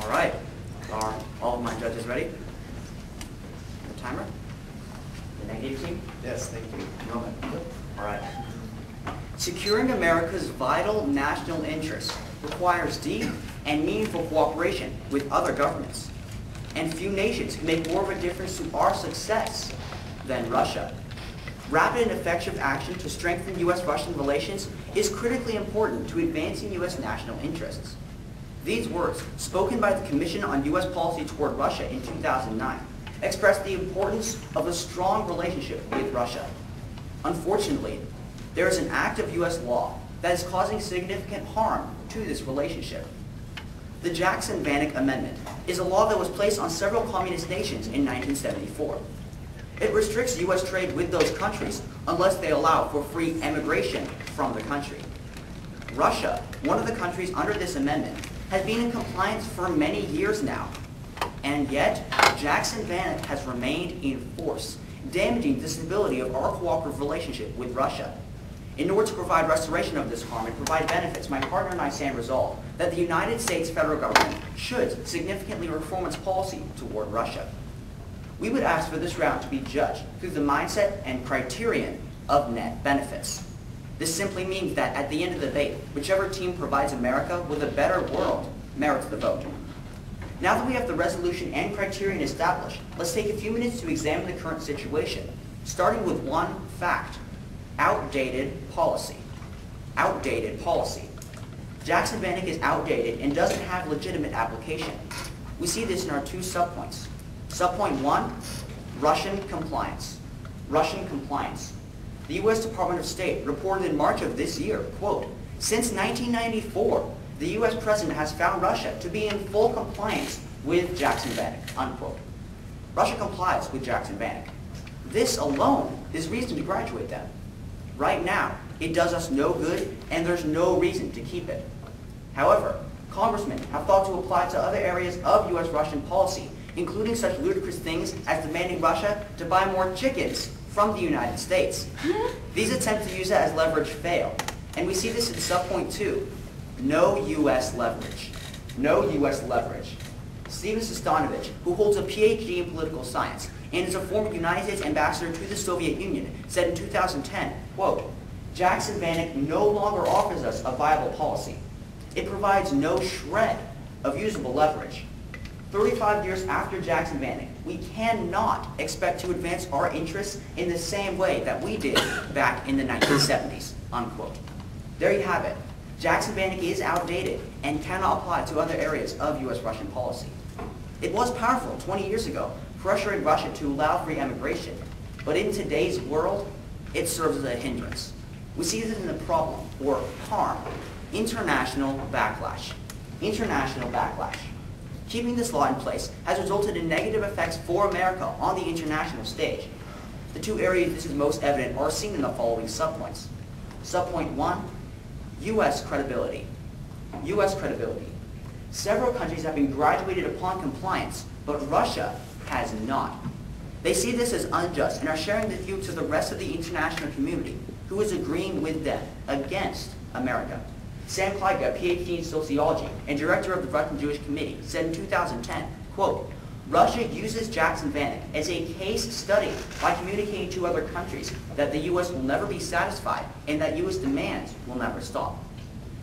All right. Are all of my judges ready? The timer? The negative team? Yes, thank you. Roman. All right. Securing America's vital national interests requires deep and meaningful cooperation with other governments. And few nations can make more of a difference to our success than Russia. Rapid and effective action to strengthen U.S.-Russian relations is critically important to advancing U.S. national interests. These words, spoken by the Commission on U.S. Policy toward Russia in 2009, express the importance of a strong relationship with Russia. Unfortunately, there is an act of U.S. law that is causing significant harm to this relationship. The Jackson-Vanik Amendment is a law that was placed on several communist nations in 1974. It restricts U.S. trade with those countries unless they allow for free emigration from the country. Russia, one of the countries under this amendment, has been in compliance for many years now. And yet, Jackson-Vanik has remained in force, damaging the stability of our cooperative relationship with Russia. In order to provide restoration of this harm and provide benefits, my partner and I stand resolved that the United States federal government should significantly reform its policy toward Russia. We would ask for this round to be judged through the mindset and criterion of net benefits. This simply means that at the end of the debate, whichever team provides America with a better world merits the vote. Now that we have the resolution and criterion established, let's take a few minutes to examine the current situation, starting with one fact: outdated policy. Outdated policy. Jackson-Vanik is outdated and doesn't have legitimate application. We see this in our two subpoints. Subpoint 1, Russian compliance. Russian compliance. The U.S. Department of State reported in March of this year, quote, "Since 1994, the U.S. President has found Russia to be in full compliance with Jackson-Vanik," unquote. Russia complies with Jackson-Vanik. This alone is reason to graduate them. Right now, it does us no good, and there's no reason to keep it. However, congressmen have thought to apply to other areas of U.S.-Russian policy, including such ludicrous things as demanding Russia to buy more chickens from the United States. These attempts to use that as leverage fail, and we see this in subpoint 2, no U.S. leverage. No U.S. leverage. Steven Sestanovich, who holds a Ph.D. in political science and is a former United States ambassador to the Soviet Union, said in 2010, quote, "Jackson-Vanik no longer offers us a viable policy. It provides no shred of usable leverage. 35 years after Jackson-Vanik, we cannot expect to advance our interests in the same way that we did back in the 1970s, unquote. There you have it. Jackson-Vanik is outdated and cannot apply to other areas of U.S.-Russian policy. It was powerful 20 years ago, pressuring Russia to allow free emigration, but in today's world, it serves as a hindrance. We see this in the problem, or harm, international backlash. International backlash. Keeping this law in place has resulted in negative effects for America on the international stage. The two areas this is most evident are seen in the following subpoints. Subpoint 1, U.S. credibility. U.S. credibility. Several countries have been graduated upon compliance, but Russia has not. They see this as unjust and are sharing this view to the rest of the international community, who is agreeing with them against America. Sam Kleige, a Ph.D. in sociology and director of the Russian Jewish Committee, said in 2010, quote, "Russia uses Jackson-Vanik as a case study by communicating to other countries that the U.S. will never be satisfied and that U.S. demands will never stop.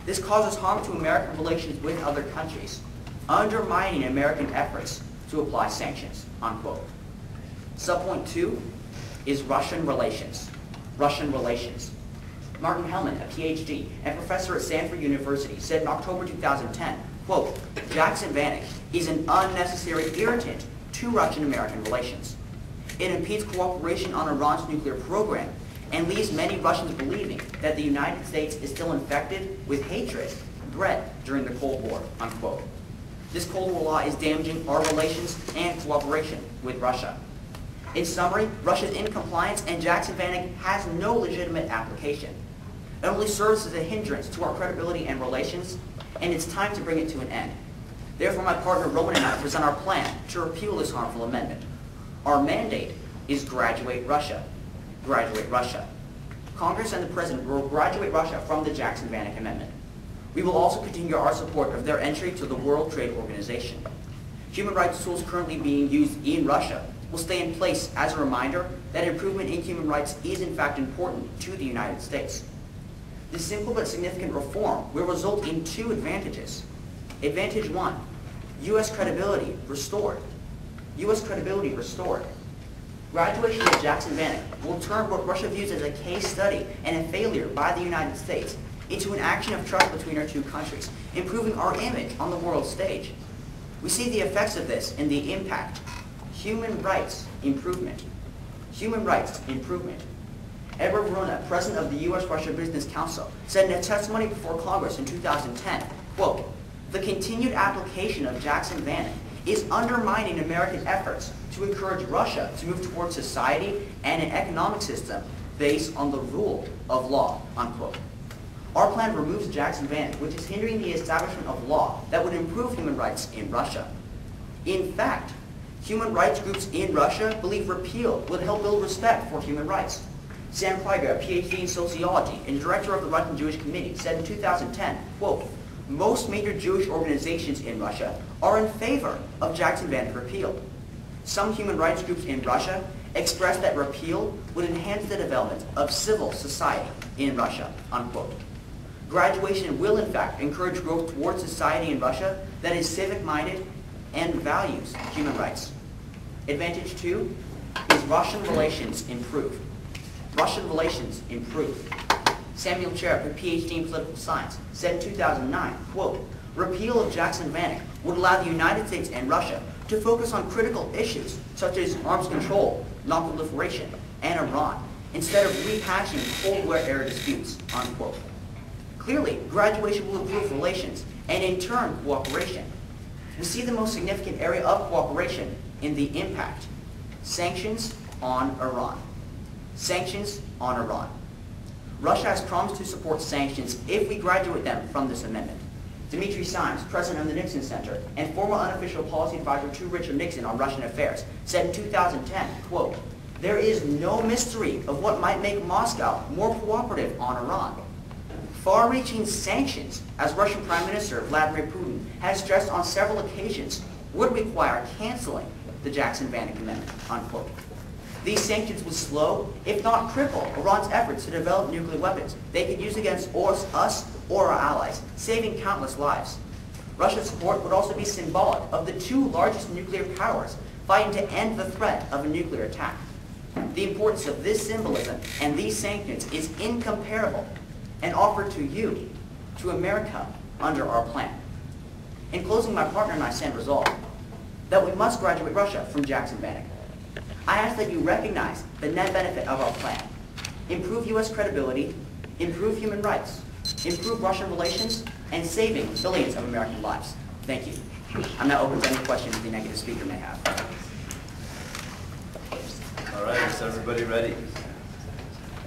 This causes harm to American relations with other countries, undermining American efforts to apply sanctions," unquote. Subpoint 2 is Russian relations. Russian relations. Martin Hellman, a Ph.D. and professor at Stanford University, said in October 2010, quote, "Jackson-Vanik is an unnecessary irritant to Russian-American relations. It impedes cooperation on Iran's nuclear program and leaves many Russians believing that the United States is still infected with hatred bred during the Cold War," unquote. This Cold War law is damaging our relations and cooperation with Russia. In summary, Russia is in compliance and Jackson-Vanik has no legitimate application. It only serves as a hindrance to our credibility and relations, and it's time to bring it to an end. Therefore, my partner Roman and I present our plan to repeal this harmful amendment. Our mandate is graduate Russia. Graduate Russia. Congress and the President will graduate Russia from the Jackson-Vanik Amendment. We will also continue our support of their entry to the World Trade Organization. Human rights tools currently being used in Russia will stay in place as a reminder that improvement in human rights is in fact important to the United States. This simple but significant reform will result in two advantages. Advantage 1, U.S. credibility restored. U.S. credibility restored. Graduation of Jackson Vanik will turn what Russia views as a case study and a failure by the United States into an action of trust between our two countries, improving our image on the world stage. We see the effects of this in the impact. Human rights improvement. Human rights improvement. Edward Verona, president of the U.S.-Russia Business Council, said in a testimony before Congress in 2010, quote, "The continued application of Jackson Vanik is undermining American efforts to encourage Russia to move towards society and an economic system based on the rule of law," unquote. Our plan removes Jackson Vanik, which is hindering the establishment of law that would improve human rights in Russia. In fact, human rights groups in Russia believe repeal would help build respect for human rights. Sam Krieger, a PhD in sociology and director of the Russian Jewish Committee, said in 2010, quote, "Most major Jewish organizations in Russia are in favor of Jackson Vanik repeal. Some human rights groups in Russia expressed that repeal would enhance the development of civil society in Russia," unquote. Graduation will, in fact, encourage growth towards society in Russia that is civic-minded and values human rights. Advantage 2 is Russian relations improve. Russian relations improve. Samuel Cherep, a PhD in political science, said in 2009, quote, "Repeal of Jackson Vanik would allow the United States and Russia to focus on critical issues such as arms control, non-proliferation, and Iran, instead of rehashing Cold War-era disputes," unquote. Clearly, graduation will improve relations and, in turn, cooperation. We see the most significant area of cooperation in the impact. Sanctions on Iran. Sanctions on Iran. Russia has promised to support sanctions if we graduate them from this amendment. Dimitri Simes, president of the Nixon Center and former unofficial policy advisor to Richard Nixon on Russian affairs, said in 2010, quote, "There is no mystery of what might make Moscow more cooperative on Iran. Far-reaching sanctions, as Russian Prime Minister Vladimir Putin has stressed on several occasions, would require canceling the Jackson Vanik Amendment," unquote. These sanctions would slow, if not cripple, Iran's efforts to develop nuclear weapons they could use against us or our allies, saving countless lives. Russia's support would also be symbolic of the two largest nuclear powers fighting to end the threat of a nuclear attack. The importance of this symbolism and these sanctions is incomparable and offered to you, to America, under our plan. In closing, my partner and I stand resolved that we must graduate Russia from Jackson Vanik. I ask that you recognize the net benefit of our plan. Improve U.S. credibility, improve human rights, improve Russian relations, and saving billions of American lives. Thank you. I'm now open to any questions the negative speaker may have. All right, is everybody ready?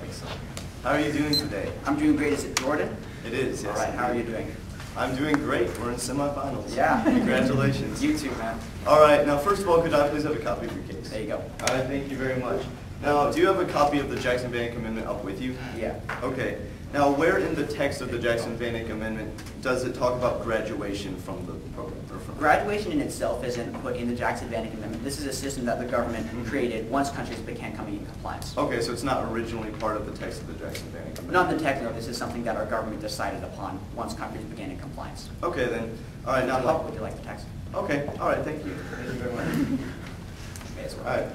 Excellent. How are you doing today? I'm doing great. Is it Jordan? It is, yes. All right, how are you doing? I'm doing great. We're in semifinals. Yeah. Congratulations. You too, man. All right, now first of all, could I please have a copy of your case? There you go. All right, thank you very much. Now, do you have a copy of the Jackson Vanik Amendment up with you? Yeah. Okay. Now, where in the text of the Jackson Vanik Amendment does it talk about graduation from the program? Graduation in itself isn't put in the Jackson Vanik Amendment. This is a system that the government created once countries began coming in compliance. Okay, so it's not originally part of the text of the Jackson Vanik Amendment? Not in the text, no. This is something that our government decided upon once countries began in compliance. Okay, then. All right, now Would you like the text? Okay, all right, thank you. Thank you very much. Okay, as well. All right,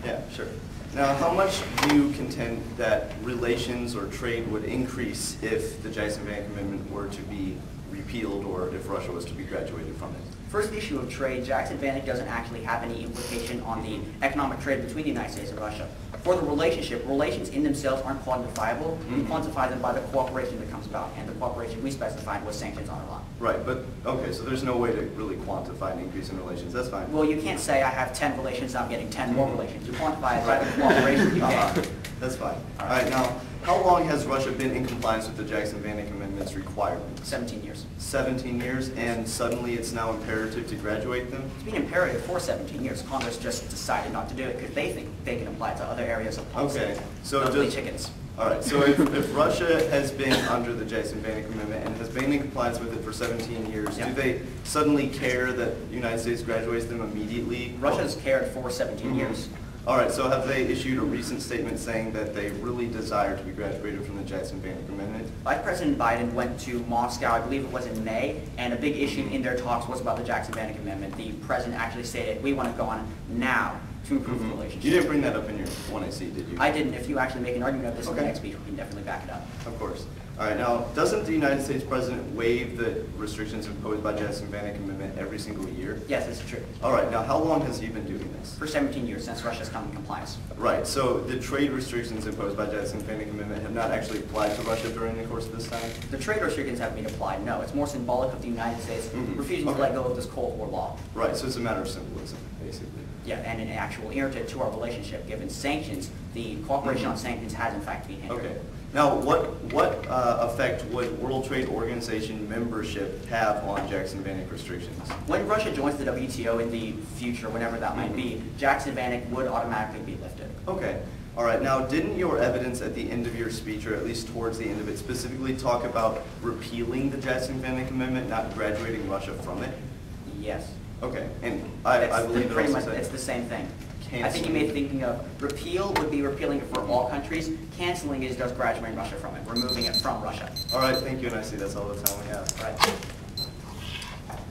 yeah, sure. Now, how much do you contend that relations or trade would increase if the Jackson Vanik Amendment were to be repealed or if Russia was to be graduated from it? First issue of trade, Jackson Vanik doesn't actually have any implication on the economic trade between the United States and Russia. For the relationship, relations in themselves aren't quantifiable. We quantify them by the cooperation that comes about, and the cooperation we specified was sanctions on Iran. Right, but, okay, so there's no way to really quantify an increase in relations. That's fine. Well, you can't say I have 10 relations, I'm getting 10 more relations. You quantify it by the cooperation you get. That's fine. All right, now, how long has Russia been in compliance with the Jackson Vanik Amendment's requirements? 17 years. 17 years, and suddenly it's now imperative to graduate them? It's been imperative for 17 years. Congress just decided not to do it because they think they can apply it to other areas of policy. Okay, so notably chickens. All right, so if Russia has been under the Jason-Vanik Amendment and has been in compliance with it for 17 years, Yeah. do they suddenly care that the United States graduates them immediately? Russia's cared for 17 years. All right, so have they issued a recent statement saying that they really desire to be graduated from the Jason-Vanik Amendment? Vice President Biden went to Moscow, I believe it was in May, and a big issue in their talks was about the Jackson-Vanik Amendment. The president actually stated, we want to go on now to improve the relationship. You didn't bring that up in your 1AC, did you? I didn't. If you actually make an argument of this in the Okay. next speech, we can definitely back it up. Of course. All right, now, doesn't the United States president waive the restrictions imposed by Jason-Vanik Amendment every single year? Yes, it's true. All right, now how long has he been doing this? For 17 years, since Russia's come in compliance. Right, so the trade restrictions imposed by Jason-Vanik Amendment have not actually applied to Russia during the course of this time? The trade restrictions haven't been applied, no. It's more symbolic of the United States refusing to Okay. let go of this Cold War law. Right, so it's a matter of symbolism, basically. Yeah, and an actual irritant to our relationship, given sanctions, the cooperation on sanctions has in fact been hindered. Okay. Now, what effect would World Trade Organization membership have on Jackson-Vanik restrictions? When Russia joins the WTO in the future, whenever that might be, Jackson-Vanik would automatically be lifted. Okay. All right. Now, didn't your evidence at the end of your speech, or at least towards the end of it, specifically talk about repealing the Jackson-Vanik Amendment, not graduating Russia from it? Yes. Okay. And I believe it pretty also much, said it's the same thing. I cancel. think you may be thinking of repeal would be repealing it for all countries. Canceling is just graduating Russia from it, removing it from Russia. All right. Thank you, and I see that's all the time we have. Right.